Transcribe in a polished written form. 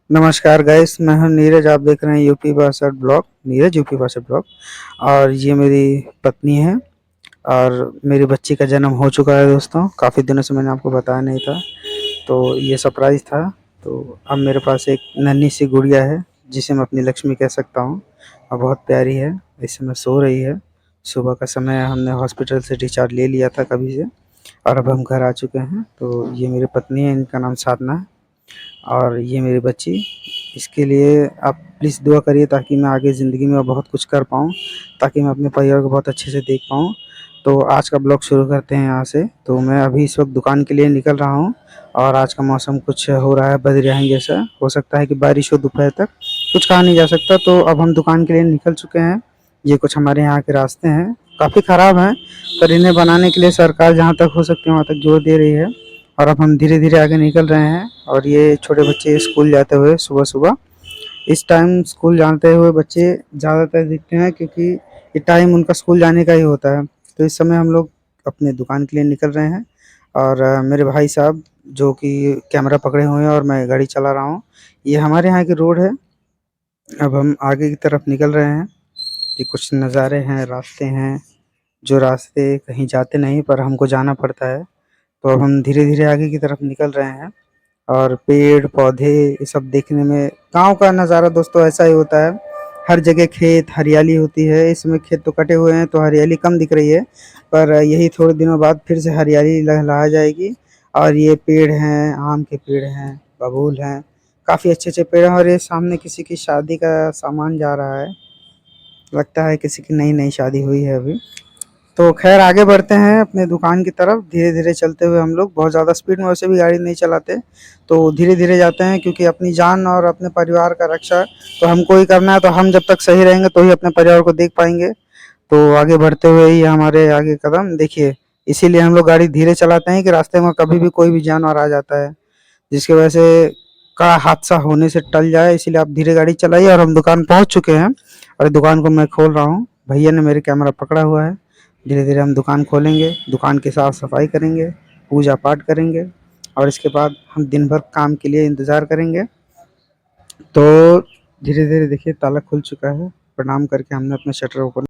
नमस्कार गाइस, मैं हूं नीरज। आप देख रहे हैं UP 62 blog, Neeraj UP 62 blog. और ये मेरी पत्नी है और मेरी बच्ची का जन्म हो चुका है दोस्तों। काफ़ी दिनों से मैंने आपको बताया नहीं था, तो ये सरप्राइज़ था। तो अब मेरे पास एक नन्ही सी गुड़िया है जिसे मैं अपनी लक्ष्मी कह सकता हूँ और बहुत प्यारी है। इस समय सो रही है। सुबह का समय है, हमने हॉस्पिटल से डिस्चार्ज ले लिया था कभी से और अब हम घर आ चुके हैं। तो ये मेरी पत्नी है, इनका नाम साधना है और ये मेरी बच्ची। इसके लिए आप प्लीज़ दुआ करिए ताकि मैं आगे ज़िंदगी में बहुत कुछ कर पाऊँ, ताकि मैं अपने परिवार को बहुत अच्छे से देख पाऊँ। तो आज का ब्लॉग शुरू करते हैं यहाँ से। तो मैं अभी इस वक्त दुकान के लिए निकल रहा हूँ और आज का मौसम कुछ हो रहा है बदरियाही जैसा। हो सकता है कि बारिश हो दोपहर तक, कुछ कहा नहीं जा सकता। तो अब हम दुकान के लिए निकल चुके हैं। ये कुछ हमारे यहाँ के रास्ते हैं, काफ़ी ख़राब हैं, पर इन्हें बनाने के लिए सरकार जहाँ तक हो सकती है वहाँ तक जोर दे रही है। और अब हम धीरे-धीरे आगे निकल रहे हैं और ये छोटे बच्चे स्कूल जाते हुए सुबह-सुबह, इस टाइम स्कूल जाते हुए बच्चे ज़्यादातर दिखते हैं क्योंकि ये टाइम उनका स्कूल जाने का ही होता है। तो इस समय हम लोग अपने दुकान के लिए निकल रहे हैं और मेरे भाई साहब जो कि कैमरा पकड़े हुए हैं और मैं गाड़ी चला रहा हूँ। ये हमारे यहाँ की रोड है। अब हम आगे की तरफ निकल रहे हैं। ये कुछ नज़ारे हैं, रास्ते हैं, जो रास्ते कहीं जाते नहीं पर हमको जाना पड़ता है। तो अब हम धीरे-धीरे आगे की तरफ निकल रहे हैं और पेड़-पौधे ये सब देखने में गाँव का नज़ारा दोस्तों ऐसा ही होता है। हर जगह खेत, हरियाली होती है। इस समय खेत तो कटे हुए हैं तो हरियाली कम दिख रही है, पर यही थोड़े दिनों बाद फिर से हरियाली लहलहा जाएगी। और ये पेड़ हैं, आम के पेड़ हैं, बबूल हैं, काफ़ी अच्छे-अच्छे पेड़ हैं और ये सामने किसी की शादी का सामान जा रहा है। लगता है किसी की नई-नई शादी हुई है अभी। तो ख़ैर आगे बढ़ते हैं अपने दुकान की तरफ, धीरे-धीरे चलते हुए हम लोग। बहुत ज़्यादा स्पीड में वैसे भी गाड़ी नहीं चलाते, तो धीरे-धीरे जाते हैं क्योंकि अपनी जान और अपने परिवार का रक्षा तो हमको ही करना है। तो हम जब तक सही रहेंगे तो ही अपने परिवार को देख पाएँगे। तो आगे बढ़ते हुए ही हमारे आगे कदम देखिए, इसीलिए हम लोग गाड़ी धीरे चलाते हैं कि रास्ते में कभी भी कोई भी जानवर आ जाता है, जिसकी वजह से का हादसा होने से टल जाए। इसीलिए आप धीरे गाड़ी चलाइए और हम दुकान पहुँच चुके हैं और दुकान को मैं खोल रहा हूँ। भैया ने मेरे कैमरा पकड़ा हुआ है। धीरे-धीरे हम दुकान खोलेंगे, दुकान की साफ-सफाई करेंगे, पूजा-पाठ करेंगे और इसके बाद हम दिन भर काम के लिए इंतज़ार करेंगे। तो धीरे-धीरे देखिए ताला खुल चुका है। प्रणाम करके हमने अपना शटर ओपन